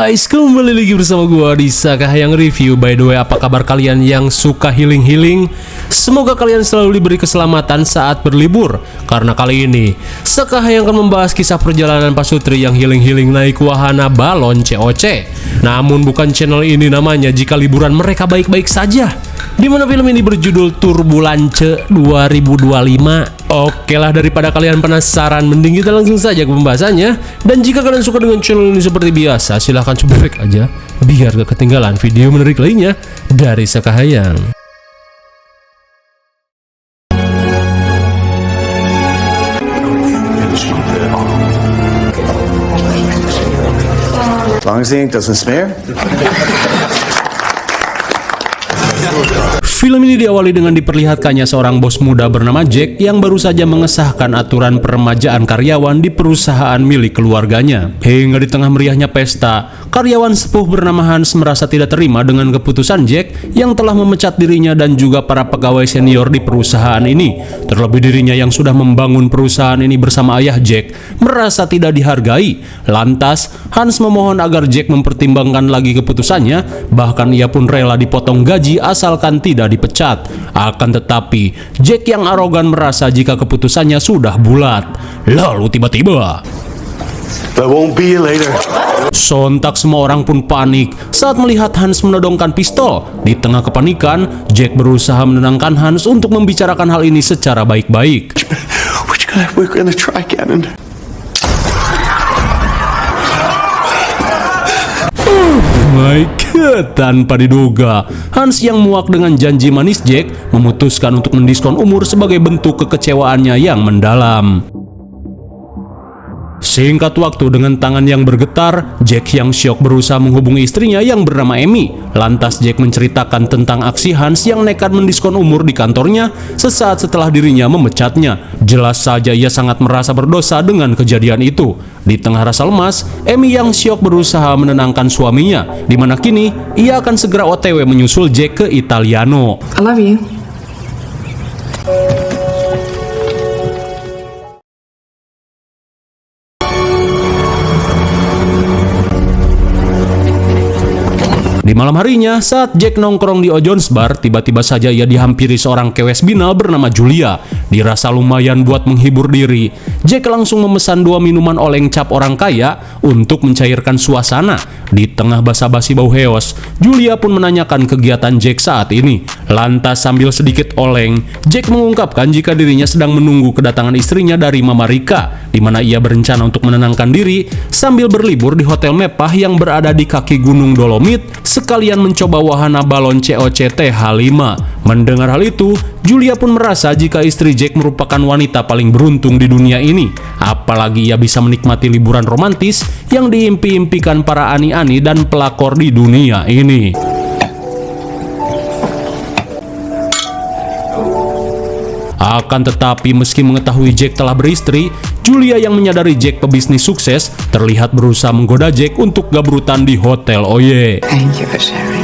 guys, kembali lagi bersama gua di Sakahayang Review. By the way, apa kabar kalian yang suka healing-healing? Semoga kalian selalu diberi keselamatan saat berlibur. Karena kali ini Sakahayang akan membahas kisah perjalanan pasutri yang healing-healing naik wahana balon COC. Namun bukan channel ini namanya jika liburan mereka baik-baik saja, dimana film ini berjudul Turbulence 2025. Oke lah, daripada kalian penasaran, mending kita langsung saja ke pembahasannya. Dan jika kalian suka dengan channel ini seperti biasa, silahkan subscribe aja biar gak ketinggalan video menarik lainnya dari Sakahayang. As long as the ink doesn't smear. Film ini diawali dengan diperlihatkannya seorang bos muda bernama Jack yang baru saja mengesahkan aturan peremajaan karyawan di perusahaan milik keluarganya. Hingga di tengah meriahnya pesta, karyawan sepuh bernama Hans merasa tidak terima dengan keputusan Jack yang telah memecat dirinya dan juga para pegawai senior di perusahaan ini. Terlebih dirinya yang sudah membangun perusahaan ini bersama ayah Jack merasa tidak dihargai. Lantas, Hans memohon agar Jack mempertimbangkan lagi keputusannya, bahkan ia pun rela dipotong gaji asalkan tidak dipecat. Akan tetapi, Jack yang arogan merasa jika keputusannya sudah bulat. Lalu tiba-tiba, But won't be later. sontak semua orang pun panik saat melihat Hans menodongkan pistol. Di tengah kepanikan, Jack berusaha menenangkan Hans untuk membicarakan hal ini secara baik-baik. We're gonna try, Cannon. My God, tanpa diduga, Hans yang muak dengan janji manis Jack memutuskan untuk mendiskon umur sebagai bentuk kekecewaannya yang mendalam. Singkat waktu, dengan tangan yang bergetar, Jack yang syok berusaha menghubungi istrinya yang bernama Amy. Lantas Jack menceritakan tentang aksi Hans yang nekat mendiskon umur di kantornya sesaat setelah dirinya memecatnya. Jelas saja ia sangat merasa berdosa dengan kejadian itu. Di tengah rasa lemas, Amy yang syok berusaha menenangkan suaminya, di mana kini ia akan segera OTW menyusul Jack ke Italiano. I love you. Di malam harinya, saat Jack nongkrong di O'John's Bar, tiba-tiba saja ia dihampiri seorang kewes binal bernama Julia. Dirasa lumayan buat menghibur diri, Jack langsung memesan 2 minuman oleng cap orang kaya untuk mencairkan suasana. Di tengah basa-basi bau heos, Julia pun menanyakan kegiatan Jack saat ini. Lantas sambil sedikit oleng, Jack mengungkapkan jika dirinya sedang menunggu kedatangan istrinya dari Mama Rika, di mana ia berencana untuk menenangkan diri sambil berlibur di hotel mewah yang berada di kaki Gunung Dolomit, sekalian mencoba wahana balon COC TH5. Mendengar hal itu, Julia pun merasa jika istri Jack merupakan wanita paling beruntung di dunia ini. Apalagi ia bisa menikmati liburan romantis yang diimpi-impikan para ani-ani dan pelakor di dunia ini. Akan tetapi, meski mengetahui Jack telah beristri, Julia yang menyadari Jack pebisnis sukses terlihat berusaha menggoda Jack untuk gabrutan di hotel Oye. Thank you for sharing.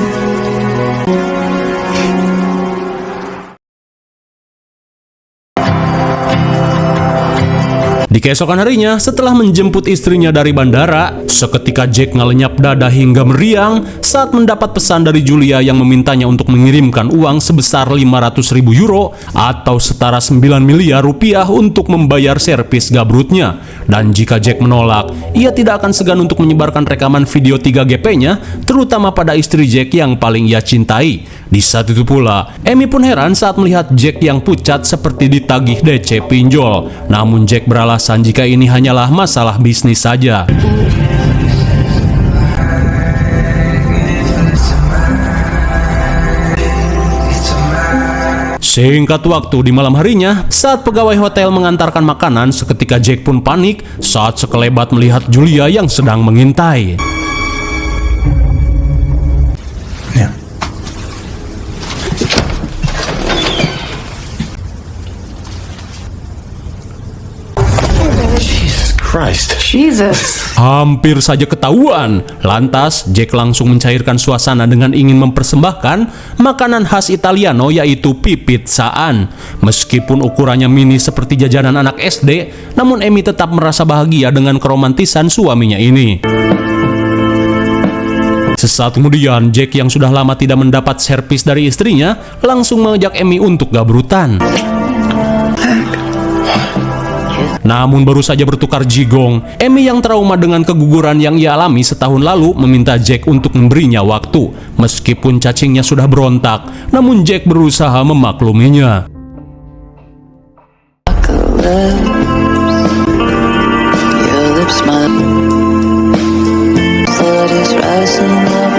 Di keesokan harinya, setelah menjemput istrinya dari bandara, seketika Jack ngelenyap dada hingga meriang saat mendapat pesan dari Julia yang memintanya untuk mengirimkan uang sebesar 500.000 euro atau setara 9 miliar rupiah untuk membayar servis gabrutnya. Dan jika Jack menolak, ia tidak akan segan untuk menyebarkan rekaman video 3GP-nya, terutama pada istri Jack yang paling ia cintai. Di saat itu pula, Amy pun heran saat melihat Jack yang pucat seperti ditagih DC pinjol. Namun Jack beralasan jika ini hanyalah masalah bisnis saja. Singkat waktu, di malam harinya, saat pegawai hotel mengantarkan makanan, seketika Jack pun panik saat sekelebat melihat Julia yang sedang mengintai. Christ. Jesus. Hampir saja ketahuan. Lantas, Jack langsung mencairkan suasana dengan ingin mempersembahkan makanan khas Italiano, yaitu pipizzaan. Meskipun ukurannya mini seperti jajanan anak SD, namun Amy tetap merasa bahagia dengan keromantisan suaminya ini. Sesaat kemudian, Jack yang sudah lama tidak mendapat servis dari istrinya langsung mengajak Amy untuk gabrutan. Namun baru saja bertukar jigong, Amy yang trauma dengan keguguran yang ia alami setahun lalu meminta Jack untuk memberinya waktu. Meskipun cacingnya sudah berontak, namun Jack berusaha memakluminya. Your lips smile. Blood is rising up.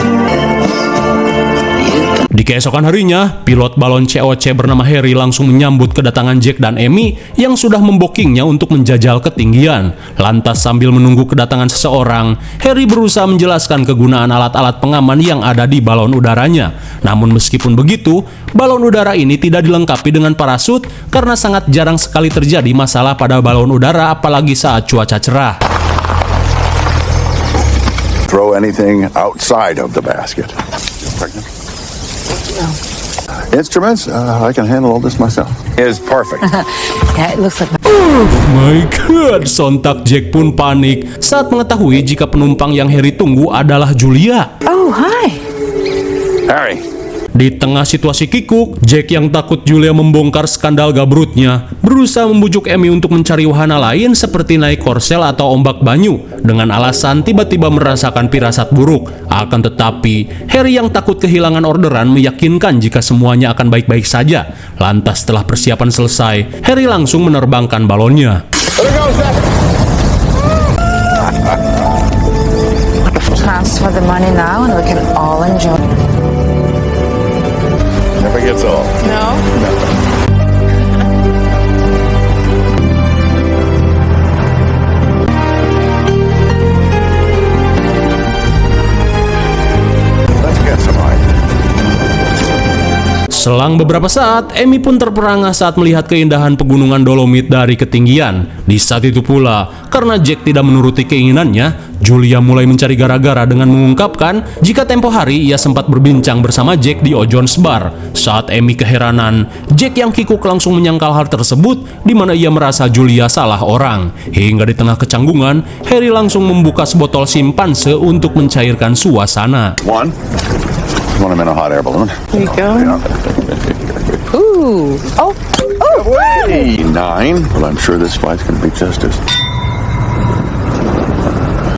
Di keesokan harinya, pilot balon COC bernama Harry langsung menyambut kedatangan Jack dan Amy yang sudah membokingnya untuk menjajal ketinggian. Lantas sambil menunggu kedatangan seseorang, Harry berusaha menjelaskan kegunaan alat-alat pengaman yang ada di balon udaranya. Namun meskipun begitu, balon udara ini tidak dilengkapi dengan parasut karena sangat jarang sekali terjadi masalah pada balon udara apalagi saat cuaca cerah. Throw anything outside of the basket. Pregnant? Instruments? I can handle all this myself. Is perfect. Yeah, it looks like My God, sontak Jack pun panik saat mengetahui jika penumpang yang Harry tunggu adalah Julia. Oh, hi. Harry. Di tengah situasi kikuk, Jack yang takut Julia membongkar skandal gabrutnya berusaha membujuk Amy untuk mencari wahana lain seperti naik korsel atau ombak banyu dengan alasan tiba-tiba merasakan pirasat buruk. Akan tetapi, Harry yang takut kehilangan orderan meyakinkan jika semuanya akan baik-baik saja. Lantas setelah persiapan selesai, Harry langsung menerbangkan balonnya. Transfer the money now and we can all enjoy. Never gets old. No? Let's get some light. Selang beberapa saat, Amy pun terperangah saat melihat keindahan pegunungan Dolomit dari ketinggian. Di saat itu pula, karena Jack tidak menuruti keinginannya, Julia mulai mencari gara-gara dengan mengungkapkan jika tempo hari ia sempat berbincang bersama Jack di O'John's Bar. Saat Amy keheranan, Jack yang kikuk langsung menyangkal hal tersebut di mana ia merasa Julia salah orang. Hingga di tengah kecanggungan, Harry langsung membuka sebotol simpanse untuk mencairkan suasana. One. Want him in a hot air balloon? Here you go. Ooh. Oh. Hey, 9. Well, I'm sure this flight's gonna be just as...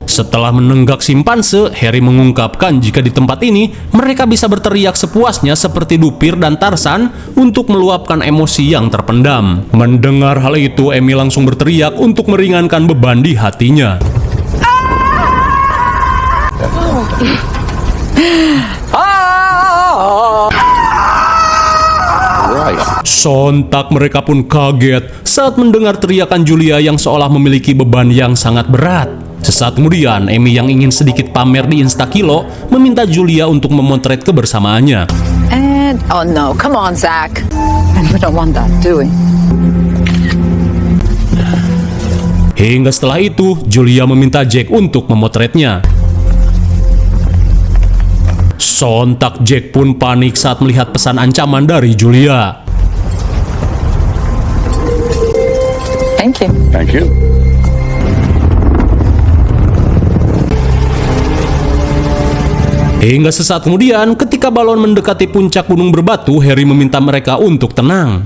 Setelah menenggak simpanse, Harry mengungkapkan jika di tempat ini mereka bisa berteriak sepuasnya seperti Dupir dan Tarzan untuk meluapkan emosi yang terpendam. Mendengar hal itu, Amy langsung berteriak untuk meringankan beban di hatinya. Sontak mereka pun kaget saat mendengar teriakan Julia yang seolah memiliki beban yang sangat berat. Sesaat kemudian, Amy yang ingin sedikit pamer di Instakilo meminta Julia untuk memotret kebersamaannya. And, oh no, come on, Zach. And we don't want that, do we? Hingga setelah itu, Julia meminta Jack untuk memotretnya. Sontak Jack pun panik saat melihat pesan ancaman dari Julia. Thank you. Thank you. Hingga sesaat kemudian, ketika balon mendekati puncak gunung berbatu, Harry meminta mereka untuk tenang.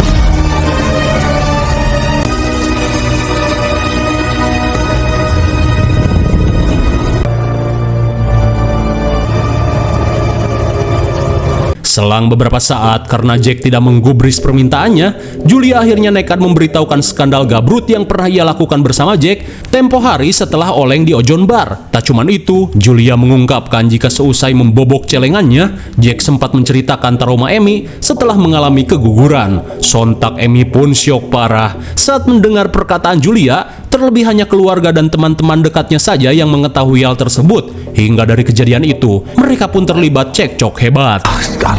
Selang beberapa saat, karena Jack tidak menggubris permintaannya, Julia akhirnya nekat memberitahukan skandal gabrut yang pernah ia lakukan bersama Jack tempo hari setelah oleng di O'John Bar. Tak cuman itu, Julia mengungkapkan jika seusai membobok celengannya, Jack sempat menceritakan trauma Amy setelah mengalami keguguran. Sontak Amy pun syok parah saat mendengar perkataan Julia, terlebih hanya keluarga dan teman-teman dekatnya saja yang mengetahui hal tersebut. Hingga dari kejadian itu, mereka pun terlibat cekcok hebat.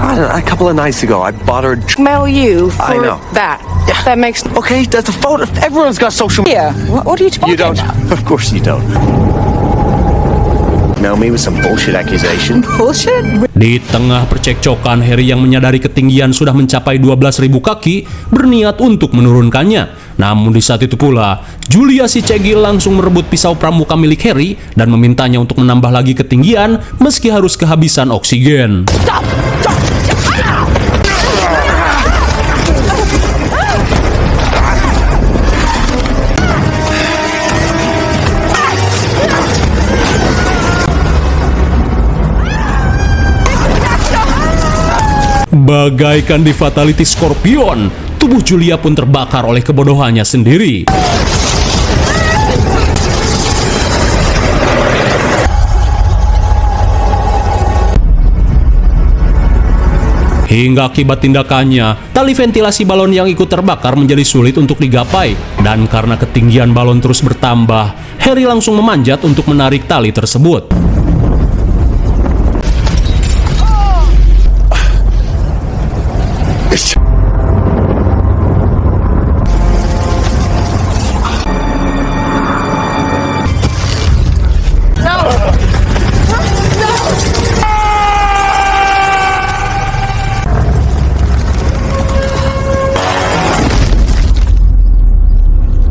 A couple of nights ago, I bought her. Mail you for I know. that. That makes... Okay, that's a photo. Everyone's got social media. Yeah, what are you talking You don't. about? Of course you don't. blackmail me with some bullshit accusation? Bullshit? Di tengah percekcokan, Harry yang menyadari ketinggian sudah mencapai 12.000 kaki berniat untuk menurunkannya. Namun di saat itu pula, Julia si Cegil langsung merebut pisau pramuka milik Harry dan memintanya untuk menambah lagi ketinggian meski harus kehabisan oksigen. Bagaikan di Fatality Scorpion, tubuh Julia pun terbakar oleh kebodohannya sendiri. Hingga akibat tindakannya, tali ventilasi balon yang ikut terbakar menjadi sulit untuk digapai. Dan karena ketinggian balon terus bertambah, Harry langsung memanjat untuk menarik tali tersebut.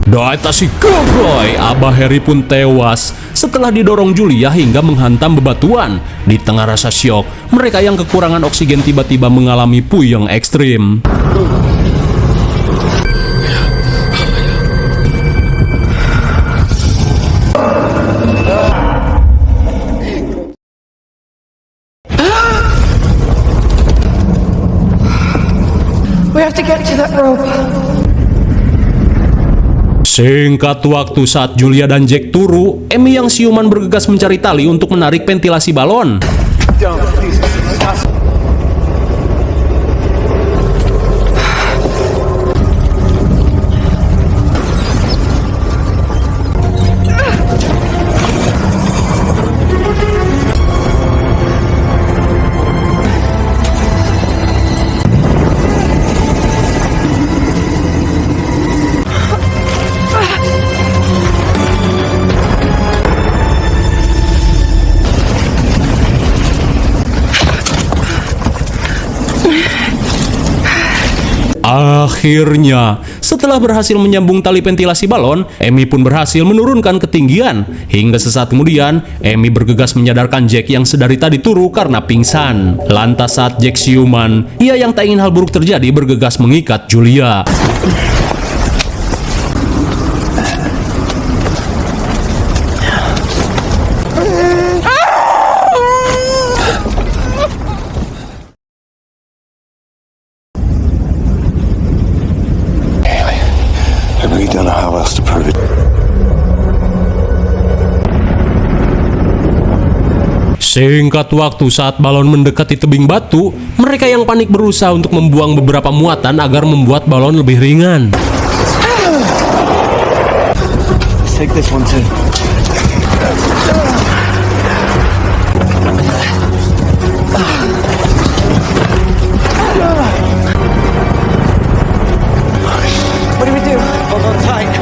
Data si Gilroy, Abah Harry pun tewas setelah didorong Julia hingga menghantam bebatuan. Di tengah rasa syok, mereka yang kekurangan oksigen tiba-tiba mengalami puyeng ekstrim. We have to get to that rope. Singkat waktu saat Julia dan Jack turu, Amy yang siuman bergegas mencari tali untuk menarik ventilasi balon. Akhirnya, setelah berhasil menyambung tali ventilasi balon, Amy pun berhasil menurunkan ketinggian. Hingga sesaat kemudian, Amy bergegas menyadarkan Jack yang sedari tadi turu karena pingsan. Lantas saat Jack siuman, ia yang tak ingin hal buruk terjadi bergegas mengikat Julia. We don't know how else to prove it. Singkat waktu saat balon mendekati tebing batu, mereka yang panik berusaha untuk membuang beberapa muatan agar membuat balon lebih ringan. Take this one too. What do we do? Hold on tight.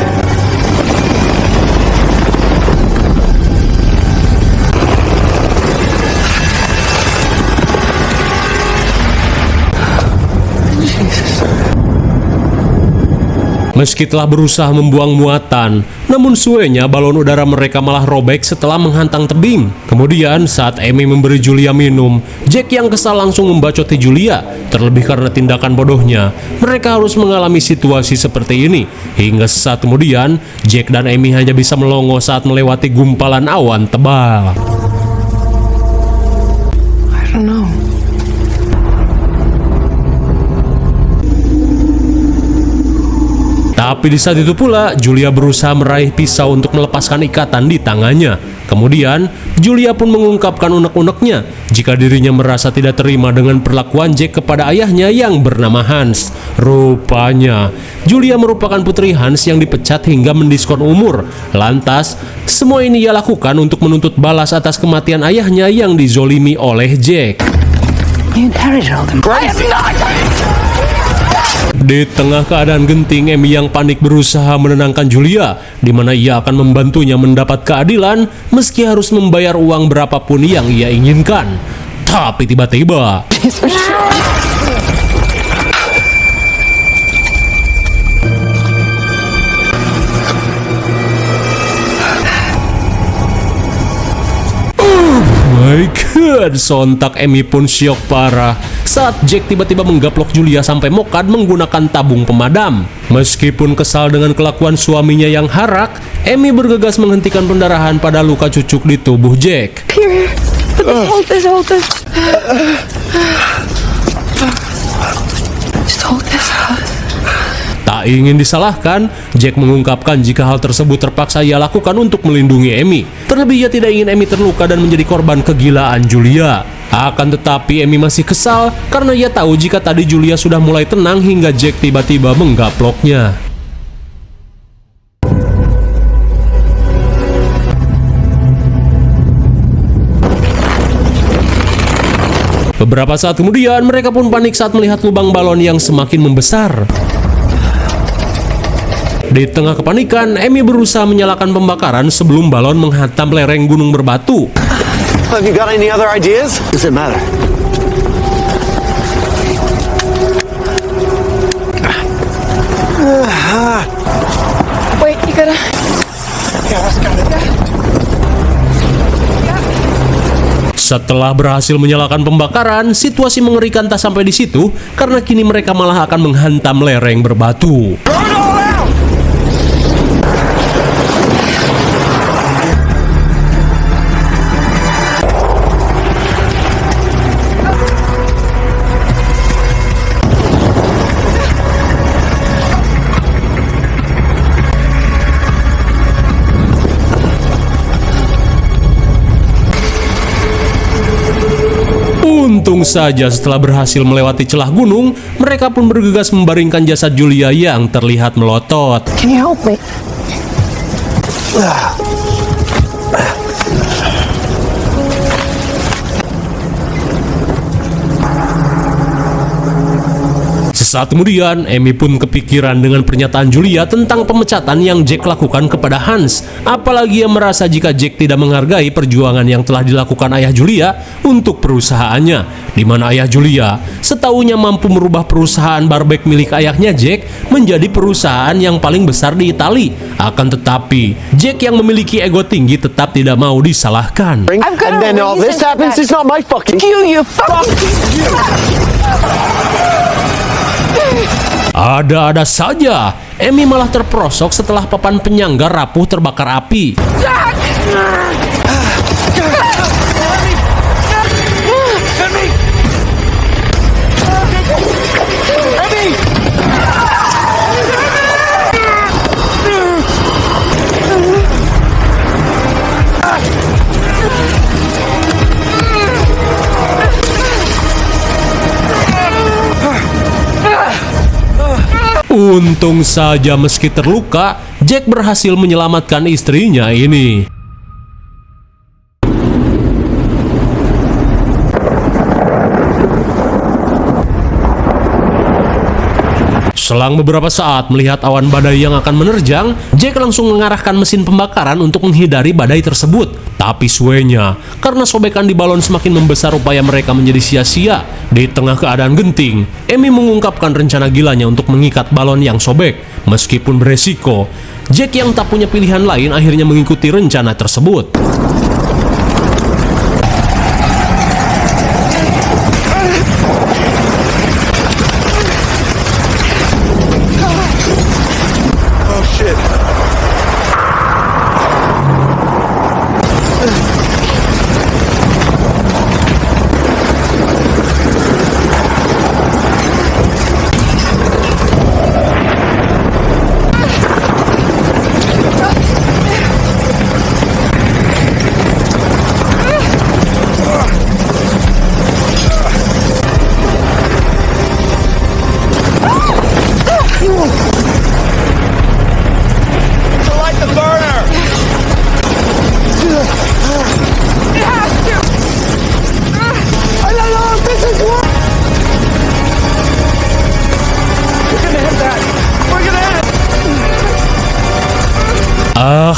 Meski telah berusaha membuang muatan, namun suenya balon udara mereka malah robek setelah menghantang tebing. Kemudian saat Amy memberi Julia minum, Jack yang kesal langsung membacoti Julia. Terlebih karena tindakan bodohnya, mereka harus mengalami situasi seperti ini. Hingga sesaat kemudian, Jack dan Amy hanya bisa melongo saat melewati gumpalan awan tebal. I don't know. Tapi di saat itu pula, Julia berusaha meraih pisau untuk melepaskan ikatan di tangannya. Kemudian, Julia pun mengungkapkan unek-uneknya jika dirinya merasa tidak terima dengan perlakuan Jack kepada ayahnya yang bernama Hans. Rupanya, Julia merupakan putri Hans yang dipecat hingga mendiskon umur. Lantas, semua ini ia lakukan untuk menuntut balas atas kematian ayahnya yang dizolimi oleh Jack. You inherited all them. I am not! Di tengah keadaan genting, Amy yang panik berusaha menenangkan Julia, di mana ia akan membantunya mendapat keadilan meski harus membayar uang berapapun yang ia inginkan. Tapi tiba-tiba my god, sontak Amy pun syok parah saat Jack tiba-tiba menggaplok Julia sampai mokad menggunakan tabung pemadam. Meskipun kesal dengan kelakuan suaminya yang harak, Amy bergegas menghentikan pendarahan pada luka cucuk di tubuh Jack. Here. Hold this. Just hold this. Tak ingin disalahkan, Jack mengungkapkan jika hal tersebut terpaksa ia lakukan untuk melindungi Amy. Terlebih ia tidak ingin Amy terluka dan menjadi korban kegilaan Julia. Akan tetapi Amy masih kesal karena ia tahu jika tadi Julia sudah mulai tenang hingga Jack tiba-tiba menggaploknya. Beberapa saat kemudian, mereka pun panik saat melihat lubang balon yang semakin membesar. Di tengah kepanikan, Amy berusaha menyalakan pembakaran sebelum balon menghantam lereng gunung berbatu. Have you got any other ideas? Does it matter? Wait, you gotta. Setelah berhasil menyalakan pembakaran, situasi mengerikan tak sampai di situ karena kini mereka malah akan menghantam lereng berbatu. Untung saja setelah berhasil melewati celah gunung, mereka pun bergegas membaringkan jasad Julia yang terlihat melotot. Can you help me? Sesaat kemudian, Amy pun kepikiran dengan pernyataan Julia tentang pemecatan yang Jack lakukan kepada Hans. Apalagi ia merasa jika Jack tidak menghargai perjuangan yang telah dilakukan ayah Julia untuk perusahaannya, di mana ayah Julia setahunya mampu merubah perusahaan barbek milik ayahnya Jack menjadi perusahaan yang paling besar di Italia. Akan tetapi, Jack yang memiliki ego tinggi tetap tidak mau disalahkan. I've got And then a all this reason happens. that- It's not my fucking. You fucking. Ada-ada saja, Amy malah terperosok setelah papan penyangga rapuh terbakar api. Untung saja meski terluka, Jack berhasil menyelamatkan istrinya ini. Selang beberapa saat melihat awan badai yang akan menerjang, Jack langsung mengarahkan mesin pembakaran untuk menghindari badai tersebut. Tapi suenya, karena sobekan di balon semakin membesar upaya mereka menjadi sia-sia. Di tengah keadaan genting, Amy mengungkapkan rencana gilanya untuk mengikat balon yang sobek. Meskipun beresiko, Jack yang tak punya pilihan lain akhirnya mengikuti rencana tersebut. Oh shit.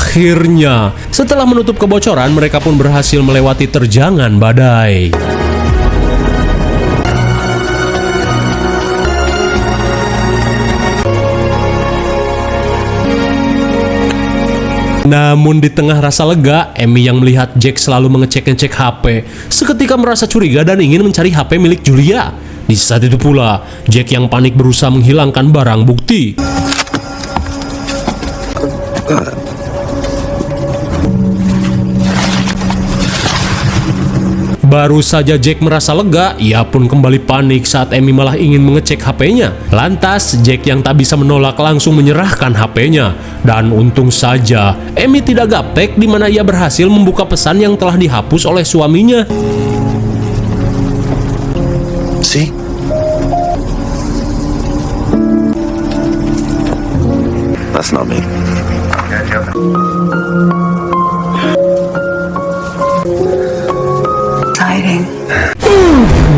Akhirnya, setelah menutup kebocoran, mereka pun berhasil melewati terjangan badai. Namun di tengah rasa lega, Amy yang melihat Jack selalu mengecek-ngecek HP, seketika merasa curiga dan ingin mencari HP milik Julia. Di saat itu pula, Jack yang panik berusaha menghilangkan barang bukti. Baru saja Jack merasa lega, ia pun kembali panik saat Amy malah ingin mengecek HP-nya. Lantas, Jack yang tak bisa menolak langsung menyerahkan HP-nya. Dan untung saja, Amy tidak gaptek di mana ia berhasil membuka pesan yang telah dihapus oleh suaminya. See? That's not me. Exciting.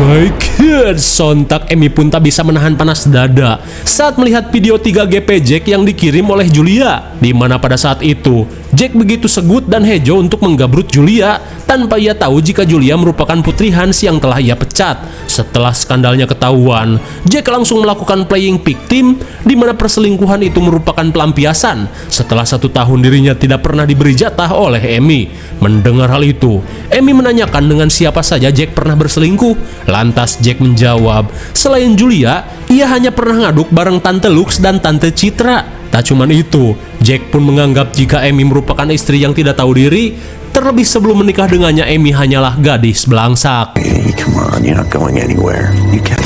My God, sontak Amy pun tak bisa menahan panas dada saat melihat video 3GP Jack yang dikirim oleh Julia, di mana pada saat itu Jack begitu segut dan hejo untuk menggabrut Julia tanpa ia tahu jika Julia merupakan putri Hans yang telah ia pecat. Setelah skandalnya ketahuan, Jack langsung melakukan playing victim, di mana perselingkuhan itu merupakan pelampiasan setelah 1 tahun dirinya tidak pernah diberi jatah oleh Amy. Mendengar hal itu, Amy menanyakan dengan siapa saja Jack pernah berselingkuh. Lantas Jack menjawab, selain Julia, ia hanya pernah ngaduk bareng Tante Lux dan Tante Citra. Tak cuman itu, Jack pun menganggap jika Amy merupakan istri yang tidak tahu diri. Terlebih sebelum menikah dengannya, Amy hanyalah gadis belangsak. Hey, come on, you're not going anywhere. You can't.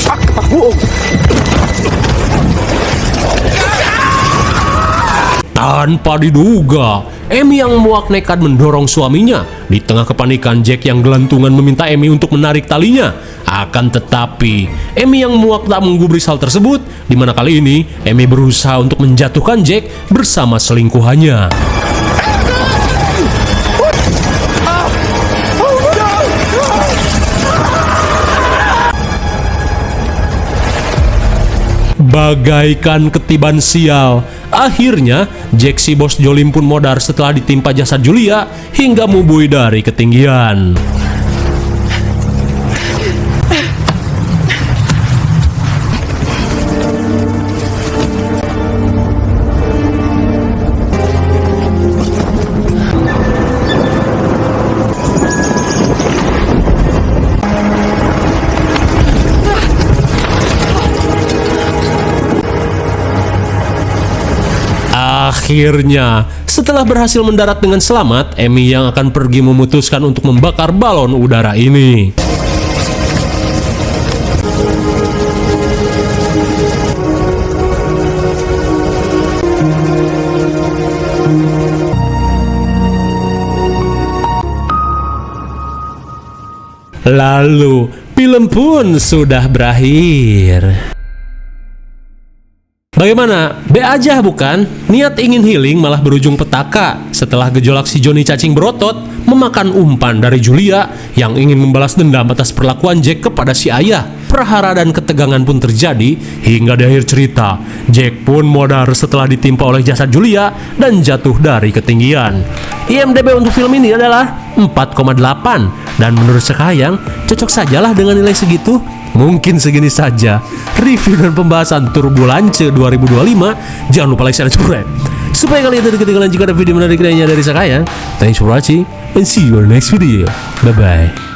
Tanpa diduga, Amy yang muak nekat mendorong suaminya. Di tengah kepanikan, Jack yang gelantungan meminta Amy untuk menarik talinya. Akan tetapi, Amy yang muak tak menggubris hal tersebut, di mana kali ini Amy berusaha untuk menjatuhkan Jack bersama selingkuhannya. Bagaikan ketiban sial, akhirnya Jack si bos jolim pun modar setelah ditimpa jasad Julia hingga mubui dari ketinggian. Akhirnya, setelah berhasil mendarat dengan selamat, Amy yang akan pergi memutuskan untuk membakar balon udara ini. Lalu, film pun sudah berakhir. Bagaimana? B aja bukan? Niat ingin healing malah berujung petaka setelah gejolak si Johnny cacing berotot memakan umpan dari Julia yang ingin membalas dendam atas perlakuan Jack kepada si ayah. Prahara dan ketegangan pun terjadi hingga di akhir cerita, Jack pun modar setelah ditimpa oleh jasad Julia dan jatuh dari ketinggian. IMDb untuk film ini adalah 4,8 dan menurut Sekayang cocok sajalah dengan nilai segitu. Mungkin segini saja review dan pembahasan Turbulence 2025. Jangan lupa like, share, dan subscribe supaya kalian tidak ketinggalan jika ada video menarik lainnya dari Sekayang. Thanks for watching and see you in the next video. Bye bye.